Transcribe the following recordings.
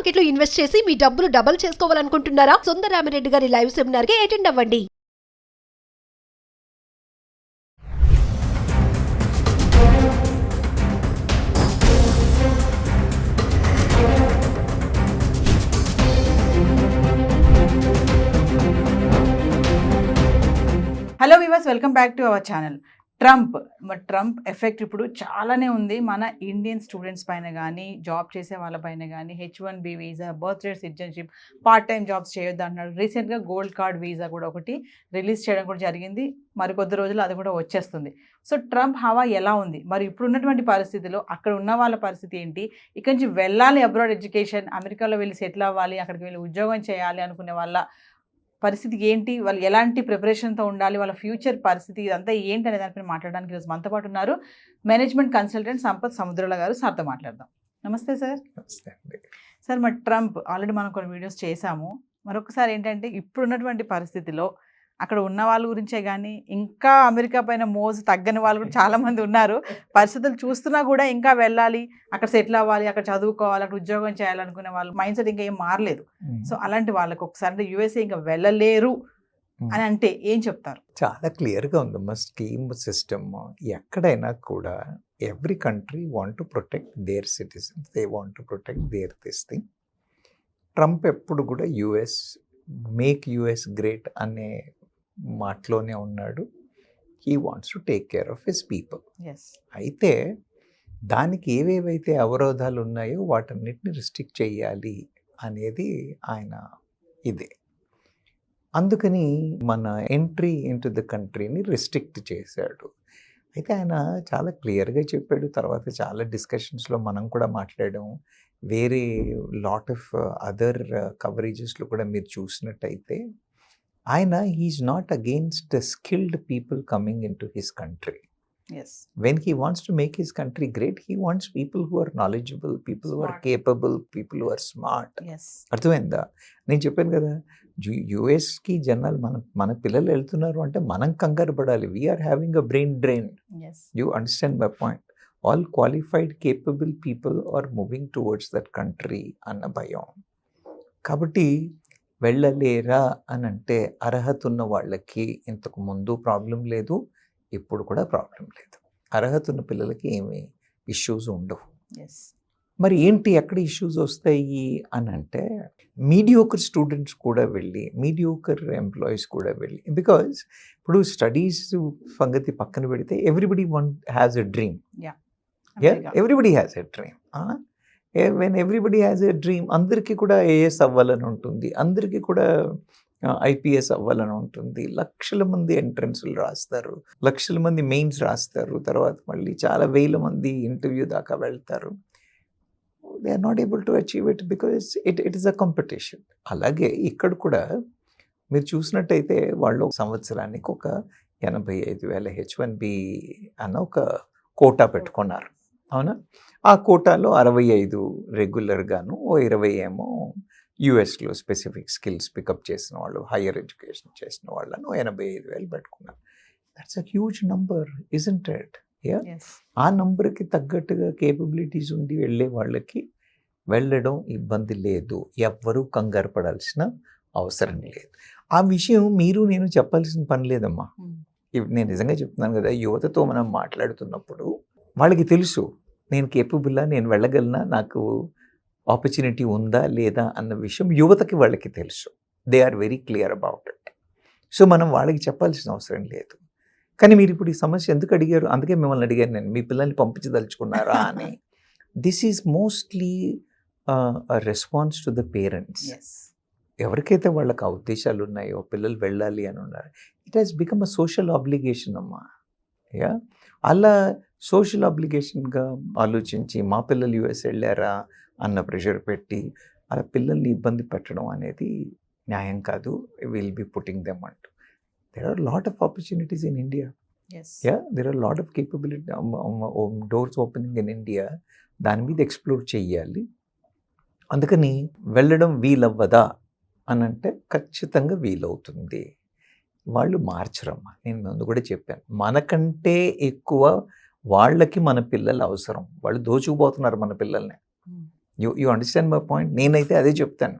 Market లో invest చేసి మీ డబ్బులు డబుల్ చేసుకోవాలనుకుంటున్నారా? సుందరరామిరెడ్డి గారి లైవ్ సెమినార్ కి అటెండ్ అవ్వండి. Hello viewers, welcome back to our channel. Trump effect ఇప్పుడు చాలానే ఉంది మన ఇండియన్ స్టూడెంట్స్ పైన కానీ, జాబ్ చేసే వాళ్ళపైన కానీ. H1B visa, birth rate citizenship, part time jobs చేయొద్దు అంటున్నాడు. రీసెంట్గా గోల్డ్ కార్డ్ వీసా కూడా ఒకటి రిలీజ్ చేయడం కూడా జరిగింది. మరి కొద్ది రోజులు అది కూడా వచ్చేస్తుంది. సో ట్రంప్ హవా ఎలా ఉంది, మరి ఇప్పుడు ఉన్నటువంటి పరిస్థితిలో అక్కడ ఉన్న వాళ్ళ పరిస్థితి ఏంటి, ఇక్కడి నుంచి వెళ్ళాలి అబ్రాడ్ ఎడ్యుకేషన్, అమెరికాలో వెళ్ళి సెటిల్ అవ్వాలి, అక్కడికి వెళ్ళి ఉద్యోగం చేయాలి అనుకునే వాళ్ళ పరిస్థితి ఏంటి, వాళ్ళు ఎలాంటి ప్రిపరేషన్తో ఉండాలి, వాళ్ళ ఫ్యూచర్ పరిస్థితి ఇదంతా ఏంటి అనే దానిపైన మాట్లాడడానికి ఈరోజు మనతో పాటు ఉన్నారు మేనేజ్మెంట్ కన్సల్టెంట్ సంపత్ సముద్రాల గారు. సార్తో మాట్లాడదాం. నమస్తే సార్. సార్, మరి ట్రంప్ ఆల్రెడీ మనం కొన్ని వీడియోస్ చేశాము. మరొకసారి ఏంటంటే ఇప్పుడు ఉన్నటువంటి పరిస్థితిలో అక్కడ ఉన్న వాళ్ళ గురించే కానీ, ఇంకా అమెరికా పైన మోజు తగ్గని వాళ్ళు కూడా చాలామంది ఉన్నారు. పరిస్థితులు చూస్తున్నా కూడా ఇంకా వెళ్ళాలి, అక్కడ సెటిల్ అవ్వాలి, అక్కడ చదువుకోవాలి, అక్కడ ఉద్యోగం చేయాలనుకునే వాళ్ళ మైండ్ సెట్ ఇంకా ఏం మారలేదు. సో అలాంటి వాళ్ళకి ఒకసారి USA ఇంకా వెళ్ళలేరు అని అంటే ఏం చెప్తారు? చాలా క్లియర్గా ఉందమ్మా స్కీమ్ సిస్టమ్. ఎక్కడైనా కూడా every country want to protect there citizens, they want to protect there this thing. Trump ఎప్పుడు కూడా మేక్ యుఎస్ గ్రేట్ అనే మాటలోనే ఉన్నాడు. He wants to take care of his people. అయితే దానికి ఏవేవైతే అవరోధాలు ఉన్నాయో వాటన్నిటిని రిస్ట్రిక్ట్ చేయాలి అనేది ఆయన ఇదే. అందుకని మన ఎంట్రీ ఇంటూ ద కంట్రీని రిస్ట్రిక్ట్ చేశాడు. అయితే ఆయన చాలా క్లియర్గా చెప్పాడు. తర్వాత చాలా డిస్కషన్స్లో మనం కూడా మాట్లాడాం. వేరే లాట్ ఆఫ్ అదర్ కవరేజెస్లో కూడా మీరు చూసినట్టయితే ఆయన he is not against skilled people coming into his country. When he wants to make his country great, he wants people who are knowledgeable, people who are capable, people who are smart. అర్థమైందా? నేను చెప్పాను కదా, యుఎస్కి జనాలు మన పిల్లలు వెళ్తున్నారు అంటే మనం కంగారు పడాలి. We are having a brain drain. You understand my point. All qualified capable people are moving towards that country అన్న భయం. కాబట్టి వెళ్ళలేరా అని అంటే అర్హత ఉన్న వాళ్ళకి ఇంతకు ముందు ప్రాబ్లం లేదు, ఇప్పుడు కూడా ప్రాబ్లం లేదు. అర్హత ఉన్న పిల్లలకి ఏమి ఇష్యూస్ ఉండవు. మరి ఏంటి ఎక్కడ ఇష్యూస్ వస్తాయి అని అంటే మీడియోకర్ స్టూడెంట్స్ కూడా వెళ్ళి, మీడియోకర్ ఎంప్లాయీస్ కూడా వెళ్ళి, బికాజ్ ఇప్పుడు స్టడీస్ సంగతి పక్కన పెడితే everybody has a dream. Everybody has a dream. When everybody has a dream, అందరికీ కూడా AS అవ్వాలని ఉంటుంది, అందరికీ కూడా IPS అవ్వాలని ఉంటుంది. లక్షల మంది ఎంట్రన్స్లు రాస్తారు, లక్షల మంది మెయిన్స్ రాస్తారు, తర్వాత మళ్ళీ చాలా వేల మంది ఇంటర్వ్యూ దాకా వెళ్తారు. They are not able to achieve it because it is a competition. అలాగే ఇక్కడ కూడా మీరు చూసినట్టయితే వాళ్ళు సంవత్సరానికి ఒక 85,000 H1B అన్న ఒక కోటా పెట్టుకున్నారు. అవునా? ఆ కోటాలో 65 రెగ్యులర్గాను, 20 ఏమో యుఎస్లో స్పెసిఫిక్ స్కిల్స్ పికప్ చేసిన వాళ్ళు, హయ్యర్ ఎడ్యుకేషన్ చేసిన వాళ్ళను 85,000 పెట్టుకున్నారు. That's a huge number, isn't it? ఆ నంబర్కి తగ్గట్టుగా కేపబిలిటీస్ ఉండి వెళ్ళే వాళ్ళకి వెళ్ళడం ఇబ్బంది లేదు. ఎవ్వరూ కంగారు పడాల్సిన అవసరం లేదు. ఆ విషయం మీరు నేను చెప్పాల్సిన పని లేదమ్మా. నేను నిజంగా చెప్తున్నాను కదా, యువతతో మనం మాట్లాడుతున్నప్పుడు వాళ్ళకి తెలుసు నేను కేపబుల్లా, నేను వెళ్ళగలనా, నాకు ఆపర్చునిటీ ఉందా లేదా అన్న విషయం యువతకి వాళ్ళకి తెలుసు. They are very clear about it. So మనం వాళ్ళకి చెప్పాల్సిన అవసరం లేదు. కానీ మీరు ఇప్పుడు ఈ సమస్య ఎందుకు అడిగారు? అందుకే మిమ్మల్ని అడిగాను నేను, మీ పిల్లల్ని పంపించదలుచుకున్నారా అని. This is mostly response to the parents. ఎవరికైతే వాళ్ళకి ఆ ఉద్దేశాలు ఉన్నాయో, పిల్లలు వెళ్ళాలి అని ఉన్నారు, it has become a social obligation అమ్మా. అలా సోషల్ ఆబ్లిగేషన్గా ఆలోచించి మా పిల్లలు US వెళ్ళారా అన్న ప్రెషర్ పెట్టి అలా పిల్లల్ని ఇబ్బంది పెట్టడం అనేది న్యాయం కాదు. విల్ బి పుట్టింగ్ దెమ్ అంటూ. There are lot of opportunities in India. There are lot of capability doors opening in India. దాని మీద ఎక్స్ప్లోర్ చెయ్యాలి. అందుకని వెళ్ళడం వీలవ్వదా అని అంటే ఖచ్చితంగా వీలవుతుంది. వాళ్ళు మార్చరమ్మా. నేను ముందు కూడా చెప్పాను, మనకంటే ఎక్కువ వాళ్ళకి మన పిల్లలు అవసరం. వాళ్ళు దోచుకుపోతున్నారు మన పిల్లల్ని. You understand my point. నేనైతే అదే చెప్తాను.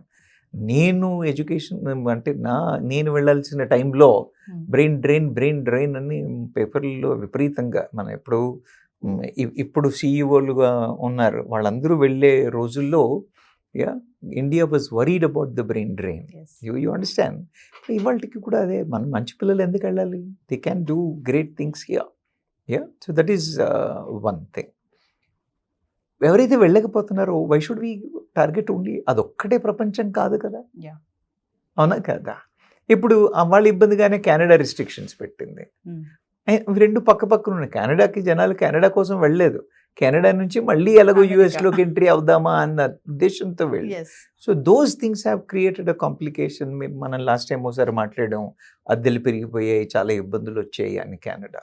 నేను ఎడ్యుకేషన్ అంటే నేను వెళ్ళాల్సిన టైంలో బ్రెయిన్ డ్రైన్ అని పేపర్లో విపరీతంగా మనం ఇప్పుడు సిఇఓలుగా ఉన్నారు వాళ్ళందరూ వెళ్ళే రోజుల్లో India was worried about the brain drain. You understand. ఇవాళకి కూడా అదే, మన మంచి పిల్లలు ఎందుకు వెళ్ళాలి? They can do great things here. So that is one thing. ఎవరైతే వెళ్ళకపోతున్నారో why should we target only అదొక్కటే ప్రపంచం కాదు కదా. అవునా కదా. ఇప్పుడు వాళ్ళ ఇబ్బందిగానే కెనడా రిస్ట్రిక్షన్స్ పెట్టింది. రెండు పక్క పక్కన ఉన్నాయి. కెనడాకి జనాలు కెనడా కోసం వెళ్ళలేదు, కెనడా నుంచి మళ్ళీ ఎలాగో యూఎస్లోకి ఎంట్రీ అవుదామా అన్న ఉద్దేశంతో వెళ్ళి. So those things have created a complication. మనం లాస్ట్ టైం ఒకసారి మాట్లాడాం, అద్దెలు పెరిగిపోయాయి, చాలా ఇబ్బందులు వచ్చాయి అని కెనడా.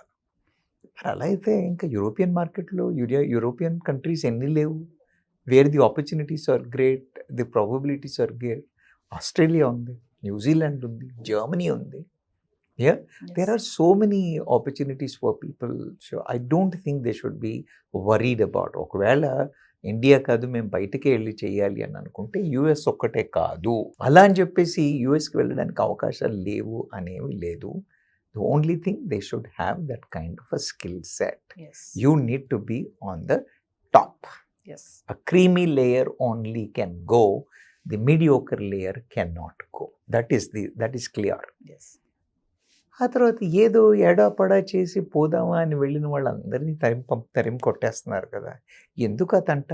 మరి అలా అయితే ఇంకా యూరోపియన్ మార్కెట్లో యూరోపియన్ కంట్రీస్ ఎన్ని లేవు where the opportunities are great, the probabilities are great. Australia ఉంది, న్యూజిలాండ్ ఉంది, జర్మనీ ఉంది. There are so many opportunities for people. So I don't think they should be worried about. ఒకవేళ India కాదు మేము బయటకే వెళ్ళి చేయాలి అని అనుకుంటే యూఎస్ ఒక్కటే కాదు అలా అని చెప్పేసి యూఎస్కి వెళ్ళడానికి అవకాశాలు లేవు అనేవి లేదు. The only thing they should have that kind of a skill set. You need to be on the top. A creamy layer only can go. The mediocre layer cannot go. That is clear. ఆ తర్వాత ఏదో ఎడాపడా చేసి పోదామా అని వెళ్ళిన వాళ్ళందరినీ తరిమి కొట్టేస్తున్నారు కదా. ఎందుకు అతంట?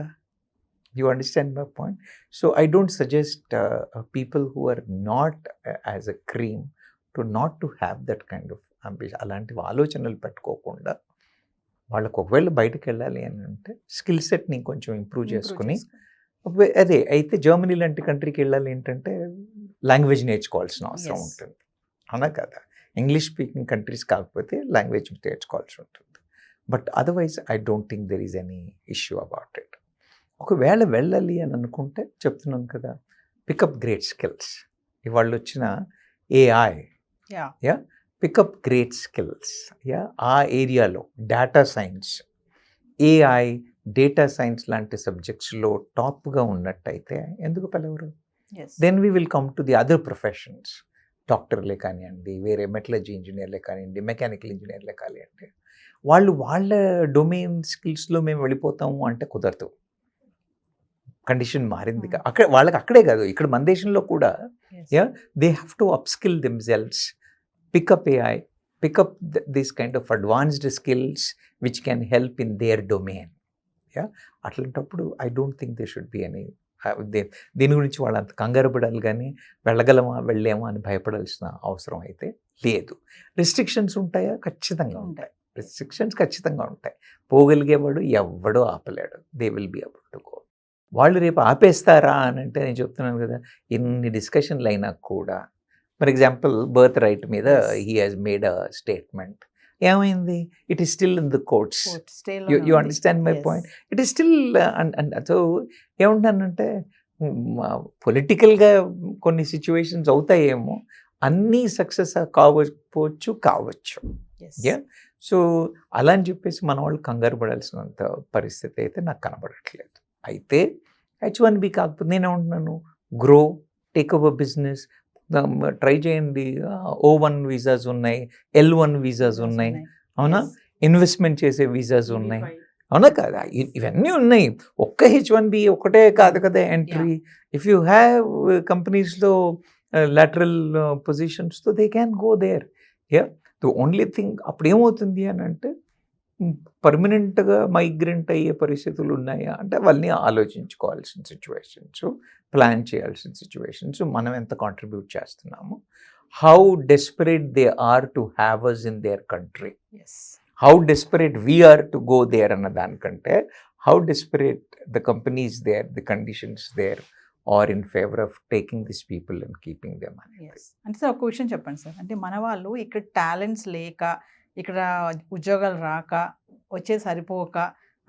You understand my point. So I don't suggest people who are not as a cream not to have that kind of ambition. అలాంటి ఆలోచనలు పెట్టుకోకుండా వాళ్ళకు ఒకవేళ బయటకు వెళ్ళాలి అని అంటే స్కిల్ సెట్ని కొంచెం ఇంప్రూవ్ చేసుకుని అదే అయితే జర్మనీ లాంటి కంట్రీకి వెళ్ళాలి ఏంటంటే లాంగ్వేజ్ నేర్చుకోవాల్సిన అవసరం ఉంటుంది. అవునా కదా. ఇంగ్లీష్ స్పీకింగ్ కంట్రీస్ కాకపోతే లాంగ్వేజ్ నేర్చుకోవాల్సి ఉంటుంది. But otherwise I don't think there is any issue about it. ఒకవేళ వెళ్ళాలి అని అనుకుంటే చెప్తున్నాం కదా, పికప్ గ్రేట్ స్కిల్స్. ఇవాళ వచ్చిన ఏఐ పికప్ గ్రేట్ స్కిల్స్. ఆ ఏరియాలో data science, AI, data science లాంటి సబ్జెక్ట్స్లో టాప్గా ఉన్నట్టయితే ఎందుకు పిలవరు? Then we will come to the other professions. డాక్టర్లే కానివ్వండి, వేరే మెటలర్జీ ఇంజనీర్లే కానివ్వండి, మెకానికల్ ఇంజనీర్లే కానివ్వండి, వాళ్ళ డొమైన్ స్కిల్స్లో మేము వెళ్ళిపోతాము అంటే కుదరదు. కండిషన్ మారింది. అక్కడ వాళ్ళకి అక్కడే కాదు, ఇక్కడ మన దేశంలో కూడా they have to upskill themselves, pick up AI, pick up this kind of advanced skills which can help in their domain. అట్లాంటప్పుడు I don't think they should be any దీని గురించి వాళ్ళు అంత కంగారు పడాలి కానీ వెళ్ళగలమా వెళ్ళేమా అని భయపడాల్సిన అవసరం అయితే లేదు. రిస్ట్రిక్షన్స్ ఉంటాయా? ఖచ్చితంగా ఉంటాయి. రిస్ట్రిక్షన్స్ ఖచ్చితంగా ఉంటాయి. పోగలిగేవాడు ఎవడో ఆపలేడు. They will be able to go. వాళ్ళు రేపు ఆపేస్తారా అని అంటే నేను చెప్తున్నాను కదా, ఎన్ని డిస్కషన్లు అయినా కూడా, ఫర్ ఎగ్జాంపుల్ బర్త్ రైట్ మీద he has made a statement. ఏమైంది? It is still in the courts. You understand my point. It is still. So ఏమంటానంటే పొలిటికల్గా కొన్ని సిచ్యువేషన్స్ అవుతాయేమో, అన్నీ సక్సెస్ కావచ్చు. సో అలా అని చెప్పేసి మన వాళ్ళు కంగారు పడాల్సినంత పరిస్థితి అయితే నాకు కనబడట్లేదు. అయితే H1B కాకపోతే నేనేమంటున్నాను, grow, take over business, try చేయండి. O1 వీసాస్ ఉన్నాయి, L1 వీసాస్ ఉన్నాయి, అవునా, ఇన్వెస్ట్మెంట్ చేసే వీసాస్ ఉన్నాయి, అవునా కదా, ఇవన్నీ ఉన్నాయి. ఒక్క H1B ఒకటే కాదు కదా ఎంట్రీ. ఇఫ్ యూ హ్యావ్ కంపెనీస్లో లాటరల్ పొజిషన్స్తో they can go there. The only thing అప్పుడు ఏమవుతుంది అని అంటే పర్మనెంట్గా మైగ్రెంట్ అయ్యే పరిస్థితులు ఉన్నాయా అంటే అవన్నీ ఆలోచించుకోవాల్సిన సిచ్యువేషన్స్, ప్లాన్ చేయాల్సిన సిచ్యువేషన్స్, మనం ఎంత కాంట్రిబ్యూట్ చేస్తున్నాము, how desperate they are to have us in their country, how desperate we are to go there అన్న దానికంటే how desperate the companies there, the conditions there are in favour of taking this people and keeping them అని. అంటే sir ఒక విషయం చెప్పండి sir, అంటే మన వాళ్ళు ఇక్కడ టాలెంట్స్ లేక, ఇక్కడ ఉద్యోగాలు రాక, వచ్చే సరిపోక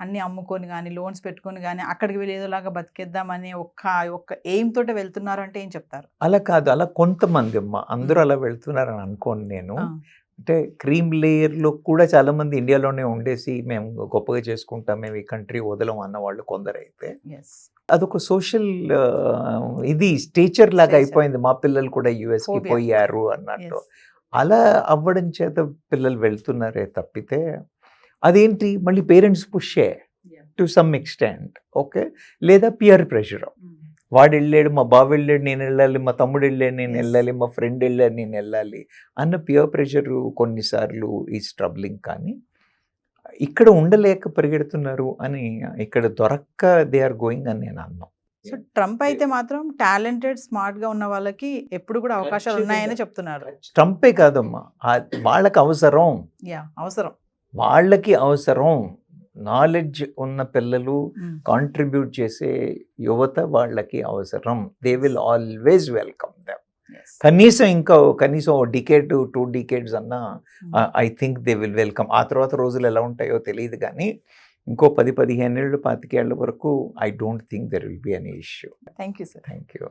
అన్నీ అమ్ముకొని కానీ లోన్స్ పెట్టుకొని కానీ అక్కడికి వెళ్ళి ఏదోలాగా బతికేద్దామని ఒక్క ఎయిమ్ తోటి వెళ్తున్నారు అంటే ఏం చెప్తారు? అలా కాదు, అలా కొంతమంది అమ్మ, అందరూ అలా వెళ్తున్నారని అనుకోను నేను. అంటే క్రీమ్ లేయర్లో కూడా చాలామంది ఇండియాలోనే ఉండేసి మేము గొప్పగా చేసుకుంటాం, మేము ఈ కంట్రీ వదలం అన్న వాళ్ళు కొందరైతే అదొక సోషల్ ఇది స్టేచర్ లాగా Stature. అయిపోయింది. మా పిల్లలు కూడా యుఎస్కి Phobia. పోయారు అన్నట్టు. Yes. అలా అవ్వడం చేత పిల్లలు వెళ్తున్నారే తప్పితే అదేంటి మళ్ళీ పేరెంట్స్ పుషే టు సమ్ ఎక్స్టెంట్. ఓకే, లేదా పియర్ ప్రెషర్. వాడు వెళ్ళాడు, మా బావ వెళ్ళాడు, నేను వెళ్ళాలి, మా తమ్ముడు వెళ్ళాడు, నేను Yes. వెళ్ళాలి, మా ఫ్రెండ్ వెళ్ళాడు, నేను వెళ్ళాలి అన్న పియర్ ప్రెషర్ కొన్నిసార్లు ఈజ్ ట్రబ్లింగ్. కానీ ఇక్కడ ఉండలేక పరిగెడుతున్నారు అని, ఇక్కడ దొరక్క దే ఆర్ గోయింగ్ అని నేను అన్నాను. సో ట్రంప్ అయితే మాత్రం టాలెంటెడ్ స్మార్ట్ గా ఉన్న వాళ్ళకి ఎప్పుడు కూడా అవకాశాలు ఉన్నాయని చెప్తున్నారు. ట్రంపే కాదమ్మా, వాళ్ళకి అవసరం, అవసరం. వాళ్ళకి అవసరం. నాలెడ్జ్ ఉన్న పిల్లలు, కాంట్రిబ్యూట్ చేసే యువత వాళ్ళకి అవసరం. They will always welcome them. కనీసం డికేడ్ 2 decades అన్నా I think they will welcome. ఆ తర్వాత రోజులు ఎలా ఉంటాయో తెలియదు, కానీ ఇంకో 10-15 ఏళ్ళు 25 ఏళ్ళ వరకు I don't think there will be any issue. Thank you sir. Thank you.